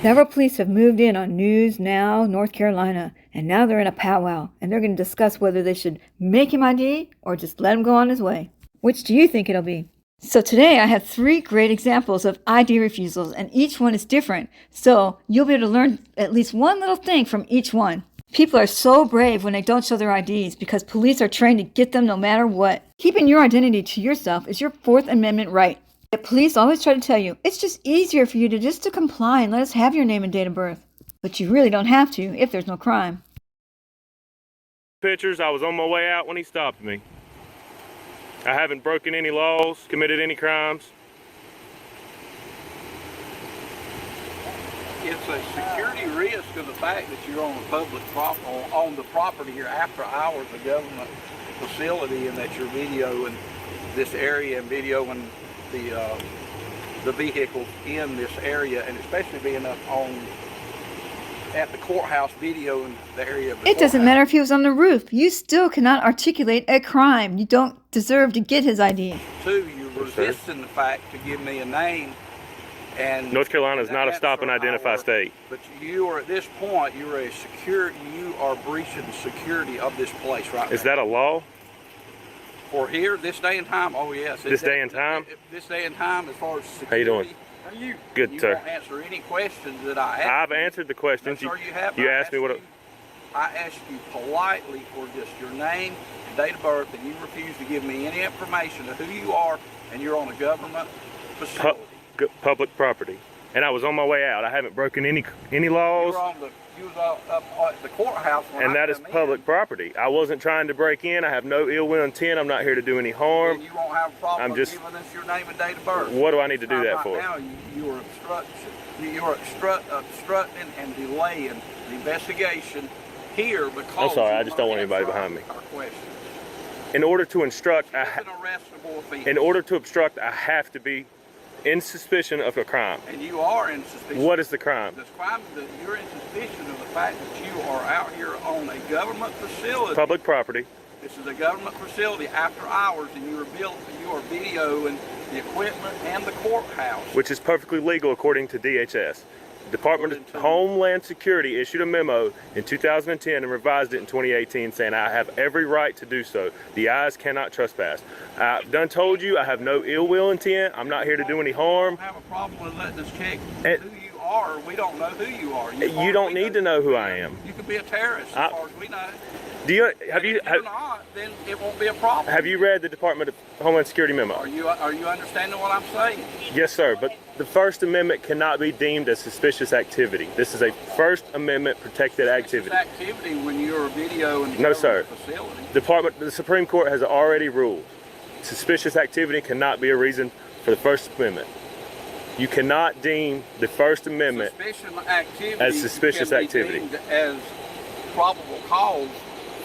Several police have moved in on News Now, North Carolina, and now they're in a powwow, and they're going to discuss whether they should make him ID or just let him go on his way. Which do you think it'll be? So today I have 3 great examples of ID refusals, and each one is different, so you'll be able to learn at least one little thing from each one. People are so brave when they don't show their IDs because police are trained to get them no matter what. Keeping your identity to yourself is your 4th Amendment right. Yet police always try to tell you, it's just easier for you to comply and let us have your name and date of birth. But you really don't have to if there's no crime. Pictures, I was on my way out when he stopped me. I haven't broken any laws, committed any crimes. It's a security risk of the fact that you're on the public on the property here after hours of government facility, and that you're videoing this area and videoing the vehicles in this area, and especially being up at the courthouse videoing the area of the It doesn't matter if he was on the roof. You still cannot articulate a crime. You don't deserve to get his ID. 2, you're resisting the fact to give me a name. And North Carolina is not a stop and identify state. But you are, at this point, you are breaching the security of this place right now. Is that a law? For here, this day and time, oh yes. This day and time? This day and time, as far as security. How you doing? Are you? Good, you sir. Won't answer any questions that I ask. I've answered the questions. No, sir, you have. You asked me what. I asked you politely for just your name, date of birth, and you refuse to give me any information of who you are, and you're on a government facility. Public property. And I was on my way out. I haven't broken any laws. You was up at the courthouse. And that is public property. I wasn't trying to break in. I have no ill will intent. I'm not here to do any harm. And you won't have a problem giving us your name and date of birth. What do I need to do that for? Now you are obstructing and delaying the investigation here because. I'm sorry. I just don't want anybody behind me. Our question. In order to instruct, It's an arrestable offense. In order to obstruct, I have to be in suspicion of a crime. And you are in suspicion. What is the crime? The crime that you're in suspicion of the fact that you are out here on a government facility. Public property. This is a government facility after hours, and you are videoing the equipment and the courthouse. Which is perfectly legal according to DHS. Department of Homeland Security issued a memo in 2010 and revised it in 2018 saying I have every right to do so. The eyes cannot trespass. I've done told you I have no ill will intent. I'm not here to do any harm. I don't have a problem with letting us check who you are. We don't know who you are. You don't need to know who I am. You could be a terrorist as far as we know. Do you if you're not, then it won't be a problem. Have you read the Department of Homeland Security memo? Are you understanding what I'm saying? Yes, sir. But the First Amendment cannot be deemed as suspicious activity. This is a First Amendment protected activity. Suspicious activity when you're a video in no, sir. Facility. The Supreme Court has already ruled suspicious activity cannot be a reason for the First Amendment. You cannot deem the First Amendment as suspicious activity. As probable cause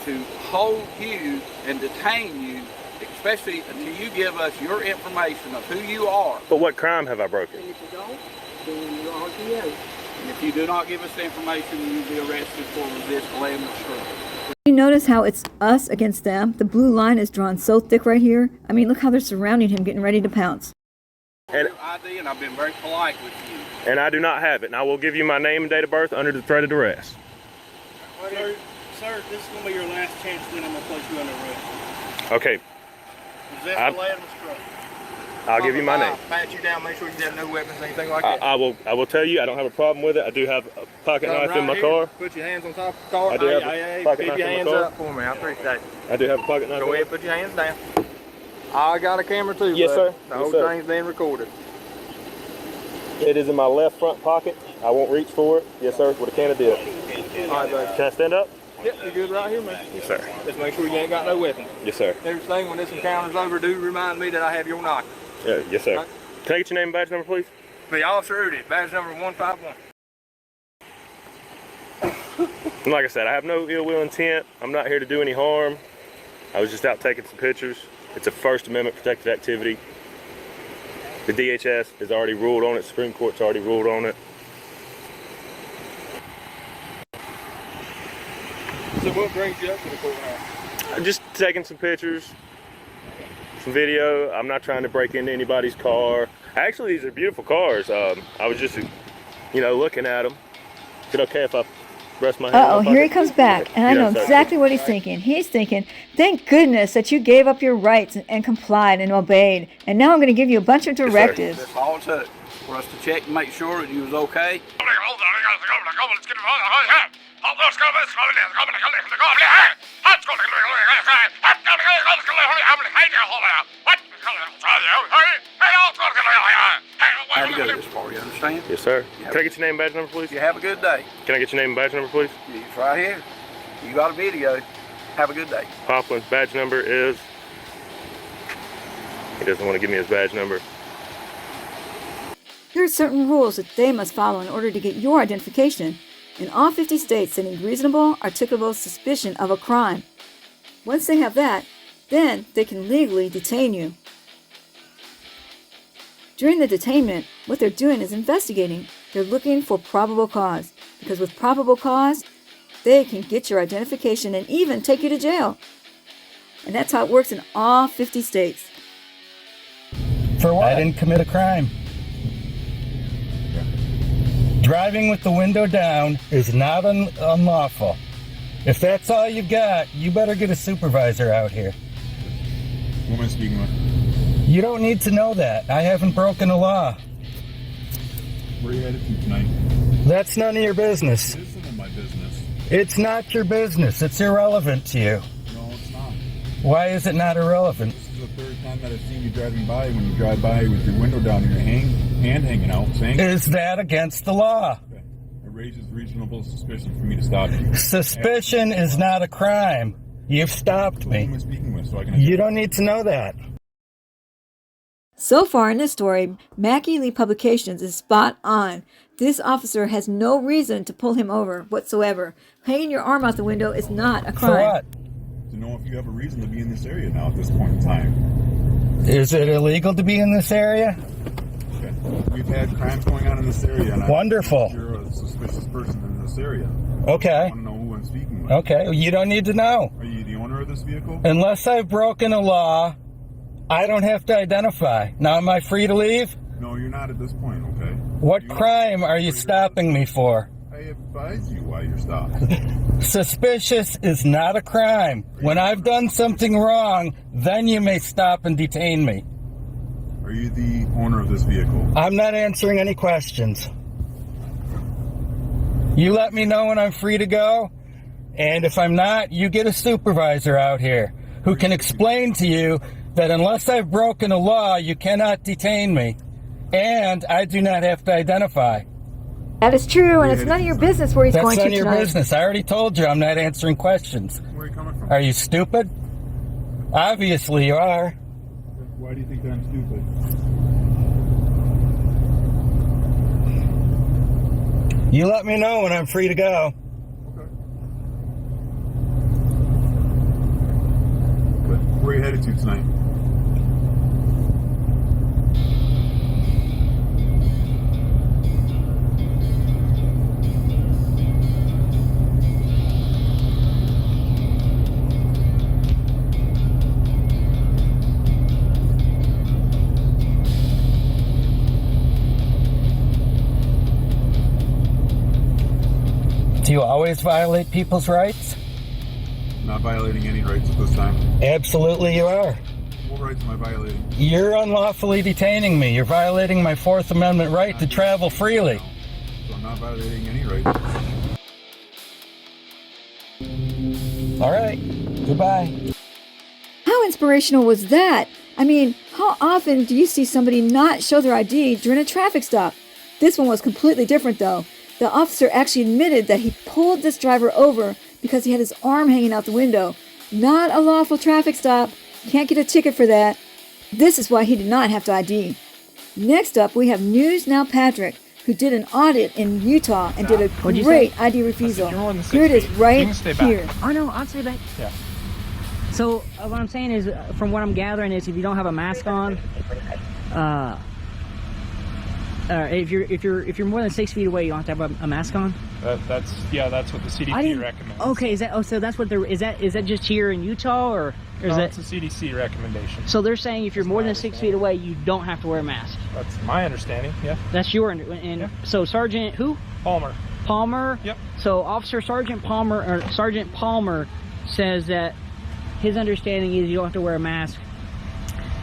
to hold you and detain you, especially until you give us your information of who you are. But what crime have I broken? And if you don't, then you're RTA. And if you do not give us the information, you'll be arrested for resisting and obstruction. You notice how it's us against them? The blue line is drawn so thick right here. I mean, look how they're surrounding him, getting ready to pounce. And your ID, and I've been very polite with you. And I do not have it. And I will give you my name and date of birth under the threat of duress. Sir, this is going to be your last chance, then I'm going to place you under arrest. Okay. Resist delay and obstruct. I'll give you my name. Pat you down, make sure you have no weapons, anything like that. I will tell you, I don't have a problem with it. I do have a pocket knife in my car. Put your hands on top of the car. I do have a pocket knife in my car. Keep your hands up for me, I appreciate it. I do have a pocket knife. Go ahead, put your hands down. I got a camera too, yes, sir. The whole thing's being recorded. It is in my left front pocket. I won't reach for it. Yes, sir, with a can of dip. All right, buddy. Can I stand up? Yep, you're good right here, man. Yes, sir. Just make sure you ain't got no weapon. Yes, sir. Everything, when this encounter's over, do remind me that I have your knife. Yeah, yes, sir. Right. Can I get your name and badge number, please? The Officer Udi, badge number 151. And like I said, I have no ill will intent. I'm not here to do any harm. I was just out taking some pictures. It's a First Amendment protected activity. The DHS has already ruled on it. Supreme Court's already ruled on it. So what brings you up to the courthouse? I'm just taking some pictures, some video. I'm not trying to break into anybody's car. Actually, these are beautiful cars. I was just, you know, looking at them. Is it okay if I rest my hand? Uh-oh, here he comes back, and I know exactly what he's thinking. He's thinking, thank goodness that you gave up your rights and complied and obeyed, and now I'm going to give you a bunch of directives. That's all it took for us to check and make sure that you was okay. How to go this far, you understand? Yes, sir. Can I get your name and badge number, please? You have a good day. Can I get your name and badge number, please? It's right here. You got a video. Have a good day. Poplin's badge number is... He doesn't want to give me his badge number. There are certain rules that they must follow in order to get your identification. In all 50 states, they need reasonable, articulable suspicion of a crime. Once they have that, then they can legally detain you. During the detainment, what they're doing is investigating. They're looking for probable cause, because with probable cause, they can get your identification and even take you to jail. And that's how it works in all 50 states. For what? I didn't commit a crime. Driving with the window down is not unlawful. If that's all you got, you better get a supervisor out here. Who am I speaking with? You don't need to know that. I haven't broken a law. Where are you headed to tonight? That's none of your business. This isn't my business. It's not your business. It's irrelevant to you. No, it's not. Why is it not irrelevant? This is the third time that I've seen you driving by. When you drive by with your window down and your hand hanging out, saying... Is that against the law? Okay. It raises reasonable suspicion for me to stop you. Suspicion is not a crime. You've stopped Who me. am I speaking with? So I can... You don't need to know that. So far in this story, Mackie Lee Publications is spot on. This officer has no reason to pull him over whatsoever. Hanging your arm out the window is not a crime. For what? To know if you have a reason to be in this area now at this point in time. Is it illegal to be in this area? Okay. We've had crimes going on in this area. And Wonderful. You're a suspicious person in this area. Okay. I want to know who I'm speaking with. Okay, you don't need to know. Are you the owner of this vehicle? Unless I've broken a law, I don't have to identify. Now, am I free to leave? No, you're not at this point, okay? What crime are you stopping me for? I advise you why you're stopped. Suspicious is not a crime. When I've done something wrong, then you may stop and detain me. Are you the owner of this vehicle? I'm not answering any questions. You let me know when I'm free to go, and if I'm not, you get a supervisor out here who can explain to you that unless I've broken a law, you cannot detain me, and I do not have to identify. That is true, and it's none of your business where he's That's going to none of your tonight. business. I already told you I'm not answering questions. Where are you coming from? Are you stupid? Obviously you are. Why do you think that I'm stupid? You let me know when I'm free to go. Okay. But where are you headed to tonight? Do you always violate people's rights? Not violating any rights at this time. Absolutely you are. What rights am I violating? You're unlawfully detaining me. You're violating my Fourth Amendment right to travel freely. So I'm not violating any rights. All right. Goodbye. How inspirational was that? I mean, how often do you see somebody not show their ID during a traffic stop? This one was completely different though. The officer actually admitted that he pulled this driver over because he had his arm hanging out the window. Not a lawful traffic stop. Can't get a ticket for that. This is why he did not have to ID. Next up, we have News Now Patrick, who did an audit in Utah and did a great ID refusal. Here it is right here. Oh no, I'll stay back. Yeah. So what I'm saying is, from what I'm gathering, is if you don't have a mask on, if you're more than 6 feet away, you don't have to have a mask on. That's what the CDP recommends. Okay, is that? Oh, so that's what there is. That just here in Utah, or Or is No, it? it's a CDC recommendation. So they're saying if you're more than 6 feet away, you don't have to wear a mask. That's my understanding. Yeah. That's your and Yeah. so Sergeant who? Palmer. Palmer. Yep. So Officer Sergeant Palmer or Sergeant Palmer says that his understanding is you don't have to wear a mask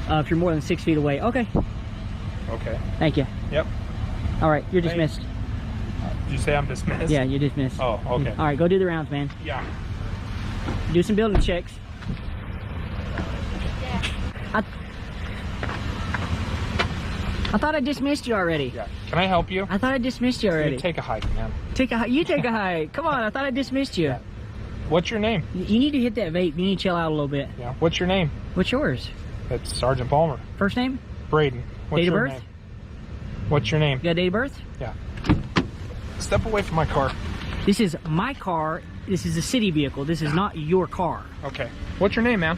if you're more than 6 feet away. Okay. Okay. Thank you. Yep. All right, you're dismissed. Did you say I'm dismissed? Yeah, you're dismissed. Oh, okay. All right, go do the rounds, man. Yeah. Do some building checks. I thought I dismissed you already. Yeah. Can I help you? I thought I dismissed you already. You take a hike, man. You take a hike. Come on, I thought I dismissed you. Yeah. What's your name? You need to hit that vape. You need to chill out a little bit. Yeah. What's your name? What's yours? It's Sergeant Palmer. First name? Braden. What's Date of your birth? name? What's your name? You got date of birth? Yeah. Step away from my car. This is my car. This is a city vehicle. This is not your car. Okay. What's your name, man?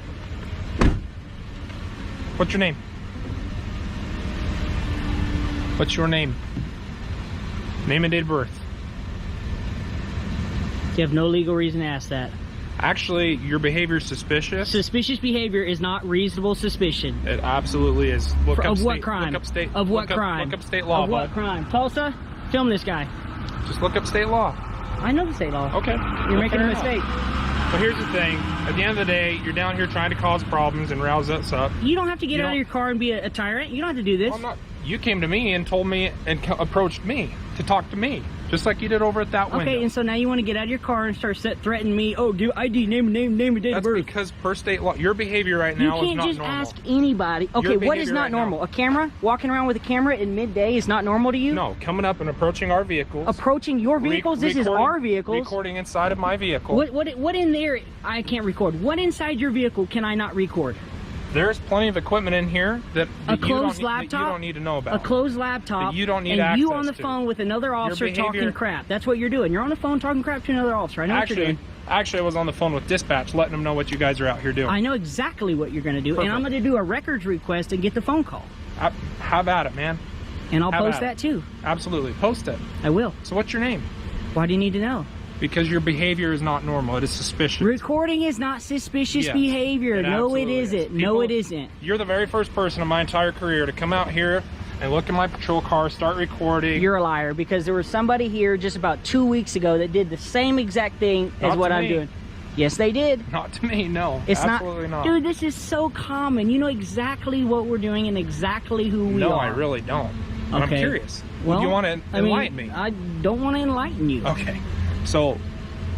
What's your name? What's your name? Name and date of birth. You have no legal reason to ask that. Actually, your behavior is suspicious. Suspicious behavior is not reasonable suspicion. It absolutely is. Look up Of state, what crime? Look up state. Of what look up- crime? Look up state law. Of what bud. crime? Tulsa? Film this guy. Just look up state law. I know the state law. Okay. You're making a Fair enough. mistake. But here's the thing. At the end of the day, you're down here trying to cause problems and rouse us up. You don't have to get You out of don't- your car and be a tyrant. You don't have to do this. I'm not. You came to me and told me and approached me to talk to me, just like you did over at that window. Okay, and so now you want to get out of your car and start threatening me. Oh, give ID, name, and date That's of birth. because per state law, your behavior right You now is can't not just normal. ask anybody. Okay, Your what is behavior not right now- normal? A camera? Walking around with a camera in midday is not normal to you? No, coming up and approaching our vehicles. Approaching your vehicles? This is our vehicles. Recording inside of my vehicle. What in there I can't record? What inside your vehicle can I not record? There's plenty of equipment in here that A you closed don't, laptop? that you don't need to know about. A closed laptop. That you don't need and you access on the to. phone with another officer behavior- talking crap. That's what you're doing. You're on the phone talking crap to another officer. I know what you're doing. Actually, I was on the phone with dispatch, letting them know what you guys are out here doing. I know exactly what you're going to do, Perfect. and I'm going to do a records request and get the phone call. How about it, man? And I'll How post about that too. Absolutely, post it. I will. So what's your name? Why do you need to know? Because your behavior is not normal. It is suspicious. Recording is not suspicious Yes, behavior. No, it absolutely isn't. is. No, it People- isn't. You're the very first person in my entire career to come out here and look in my patrol car, start recording. You're a liar because there was somebody here just about 2 weeks ago that did the same exact thing as Not what to I'm me. doing. Yes, they did. Not to me, no. It's absolutely not. Dude, this is so common. You know exactly what we're doing and exactly who we no, are. I really don't. But I'm Okay. curious. Well, you want to enlighten me? I don't want to enlighten you. Okay. So,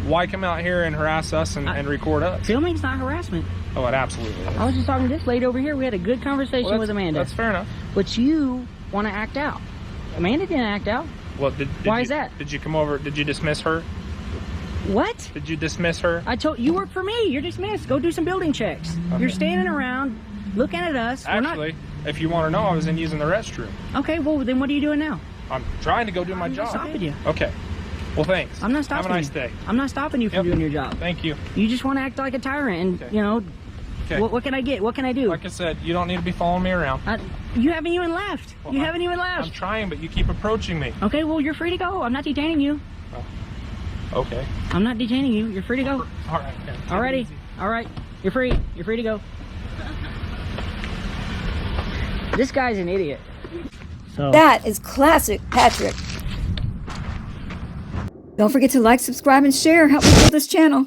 why come out here and harass us and record us? Filming's not harassment. Oh, it absolutely is. I was just talking to this lady over here. We had a good conversation Well, with Amanda. That's fair enough. But you want to act out. Amanda didn't act out. Well, Why you, is that? Did you come over? Did you dismiss her? What? Did you dismiss her? I told you work for me. You're dismissed. Go do some building checks. Okay. You're standing around looking at us. We're not- Actually, if you want to know, I was in using the restroom. Okay, well then what are you doing now? I'm trying to go do my I'm not job. stopping you. Okay. Well, thanks. I'm not stopping Have a nice you. day. I'm not stopping you from Yep. doing your job. Thank you. You just want to act like a tyrant and, Okay. you know, Okay. what can I get? What can I do? Like I said, you don't need to be following me around. You haven't even left. Well, You haven't even left. I'm trying, but you keep approaching me. Okay, well, you're free to go. I'm not detaining you. Okay. I'm not detaining you. You're free to go. All right. Okay. Take it Alrighty. easy. All right. You're free. You're free to go. This guy's an idiot. So That is classic Patrick. Don't forget to like, subscribe, and share. Help me build this channel.